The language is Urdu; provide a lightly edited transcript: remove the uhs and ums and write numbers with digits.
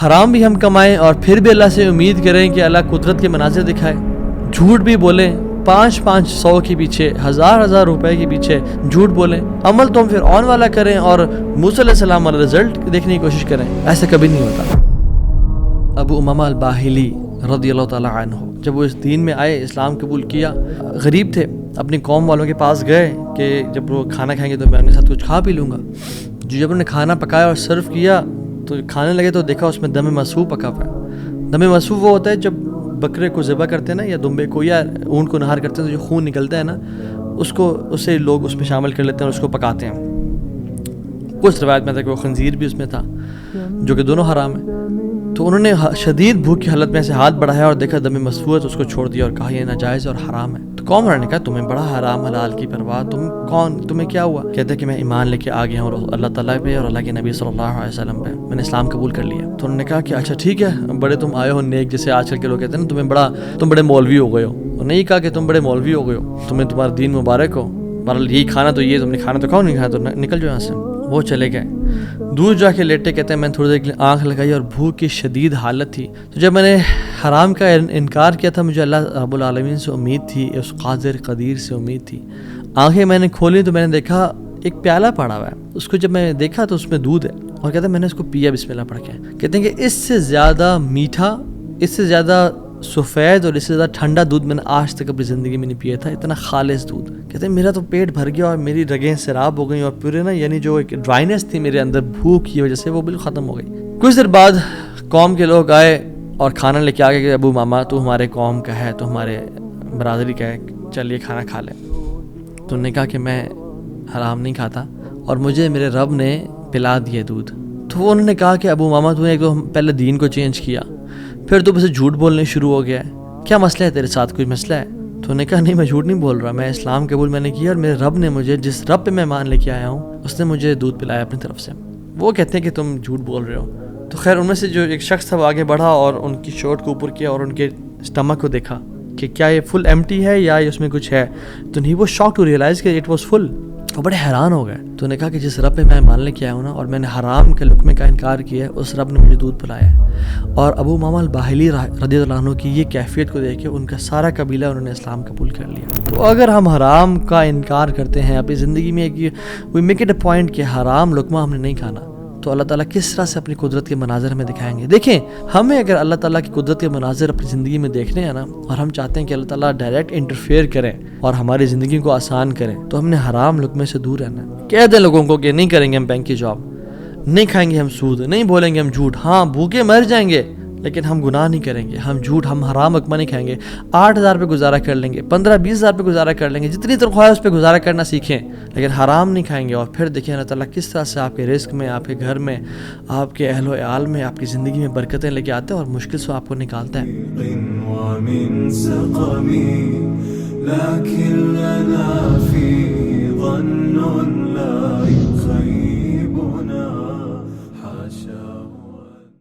حرام بھی ہم کمائیں اور پھر بھی اللہ سے امید کریں کہ اللہ قدرت کے مناظر دکھائے. جھوٹ بھی بولیں 500 کے پیچھے 1000 روپے کے پیچھے جھوٹ بولیں. عمل تو ہم پھر آن والا کریں اور موسیٰ علیہ السلام والا رزلٹ دیکھنے کی کوشش کریں. ایسا کبھی نہیں ہوتا. ابو امامہ الباہلی رضی اللہ تعالیٰ عنہ جب وہ اس دین میں آئے، اسلام قبول کیا، غریب تھے، اپنی قوم والوں کے پاس گئے کہ جب وہ کھانا کھائیں گے تو میں ان کے ساتھ کچھ کھا پی لوں گا. جب انہوں نے کھانا پکایا اور سرو کیا تو کھانے لگے تو دیکھا اس میں دم مسفوح پکا ہوا ہے. دم مسفوح وہ ہوتا ہے جب بکرے کو ذبح کرتے ہیں نا، یا دمبے کو یا اونٹ کو نہار کرتے ہیں تو جو خون نکلتا ہے نا، اسے لوگ اس میں شامل کر لیتے ہیں اور اس کو پکاتے ہیں. کچھ روایت میں تھا کہ وہ خنزیر بھی اس میں تھا، جو کہ دونوں حرام ہیں. تو انہوں نے شدید بھوک کی حالت میں سے ہاتھ بڑھایا اور دیکھا دم مسفوح ہے تو اس کو چھوڑ دیا اور کہا یہ ناجائز اور حرام ہے. تو قوم والوں نے کہا تمہیں بڑا حرام حلال کی پرواہ، تم کون، تمہیں کیا ہوا؟ کہتے ہیں کہ میں ایمان لے کے آ گیا ہوں اللہ تعالیٰ پہ اور اللہ کے نبی صلی اللہ علیہ وسلم پہ، میں نے اسلام قبول کر لیا. تو انہوں نے کہا کہ اچھا ٹھیک ہے، بڑے تم آئے ہو نیک، جیسے آج کل کے لوگ کہتے ہیں نا تم بڑے مولوی ہو گئے ہو. انہوں نے یہ کہا کہ تم بڑے مولوی ہو گئے ہو، تمہیں تمہارا دین مبارک ہو، بہرحال یہی کھانا تو یہ تم نے کھانا تو کھاؤ، نہیں کھانا تو نکل جاؤ یہاں سے. وہ چلے گئے. دور جا کے لیٹے، کہتے ہیں میں نے تھوڑی دیر کے لیے آنکھ لگائی اور بھوک کی شدید حالت تھی. تو جب میں نے حرام کا انکار کیا تھا، مجھے اللہ رب العالمین سے امید تھی، اس قادر قدیر سے امید تھی. آنکھیں میں نے کھولی تو میں نے دیکھا ایک پیالہ پڑا ہوا ہے. اس کو جب میں نے دیکھا تو اس میں دودھ ہے، اور کہتے ہیں میں نے اس کو پیا بسم اللہ پڑھ کے. کہتے ہیں کہ اس سے زیادہ میٹھا، اس سے زیادہ سفید اور اس سے زیادہ ٹھنڈا دودھ میں نے آج تک اپنی زندگی میں نہیں پیا تھا. اتنا خالص دودھ. کہتے ہیں میرا تو پیٹ بھر گیا اور میری رگیں سیراب ہو گئیں اور پورے نا، یعنی جو ایک ڈرائنیس تھی میرے اندر بھوک کی وجہ سے، وہ بالکل ختم ہو گئی. کچھ دیر بعد قوم کے لوگ آئے اور کھانا لے کے آ گئے کہ ابو ماما تو ہمارے قوم کا ہے، تو ہمارے برادری کا ہے، چل یہ کھانا کھا لے. تو انہوں نے کہا کہ میں حرام نہیں کھاتا اور مجھے میرے رب نے پلا دیے دودھ. تو انہوں نے کہا کہ ابو ماما تو نے ایک تو پہلے دین کو چینج کیا، پھر تو بس جھوٹ بولنے شروع ہو گیا ہے، کیا مسئلہ ہے تیرے ساتھ، کوئی مسئلہ ہے؟ تو انہوں نے کہا نہیں میں جھوٹ نہیں بول رہا، میں اسلام قبول میں نے کیا اور میرے رب نے مجھے، جس رب پہ میں مان لے کے آیا ہوں، اس نے مجھے دودھ پلایا اپنی طرف سے. وہ کہتے ہیں کہ تم جھوٹ بول رہے ہو. تو خیر ان میں سے جو ایک شخص تھا وہ آگے بڑھا اور ان کی شرٹ کو اوپر کیا اور ان کے اسٹمک کو دیکھا کہ کیا یہ فل ایمٹی ہے یا اس میں کچھ ہے. تو نہیں، وہ شاک ٹو ریئلائز کہ اٹ واز فل. وہ بڑے حیران ہو گئے. تو انہوں نے کہا کہ جس رب پہ میں مان لے کے آیا ہوں نا، اور میں نے حرام کے لقمے کا انکار کیا ہے، اس رب نے مجھے دودھ پلایا ہے. اور ابو امامہ الباہلی رضی اللہ عنہ کی یہ کیفیت کو دیکھ کے ان کا سارا قبیلہ انہوں نے اسلام قبول کر لیا. تو اگر ہم حرام کا انکار کرتے ہیں اپنی زندگی میں، we make it a point کہ حرام لقمہ ہم نے نہیں کھانا، تو اللہ تعالیٰ کس طرح سے اپنی قدرت کے مناظر ہمیں دکھائیں گے. دیکھیں، ہمیں اگر اللہ تعالیٰ کی قدرت کے مناظر اپنی زندگی میں دیکھنے ہیں نا، اور ہم چاہتے ہیں کہ اللہ تعالیٰ ڈائریکٹ انٹرفیئر کریں اور ہماری زندگی کو آسان کریں، تو ہم نے حرام لقمے سے دور رہنا ہے. کہہ دیں لوگوں کو کہ نہیں کریں گے ہم بینک کی جاب، نہیں کھائیں گے ہم سود، نہیں بولیں گے ہم جھوٹ. ہاں بھوکے مر جائیں گے لیکن ہم گناہ نہیں کریں گے، ہم جھوٹ، ہم حرام لقمہ نہیں کھائیں گے. 8,000 پہ گزارا کر لیں گے، 15-20,000 پہ گزارا کر لیں گے، جتنی تنخواہ ہے اس پہ گزارا کرنا سیکھیں، لیکن حرام نہیں کھائیں گے. اور پھر دیکھیں اللہ تعالیٰ کس طرح سے آپ کے رزق میں، آپ کے گھر میں، آپ کے اہل و عیال میں، آپ کی زندگی میں برکتیں لے کے آتے ہیں اور مشکل سے آپ کو نکالتا ہے.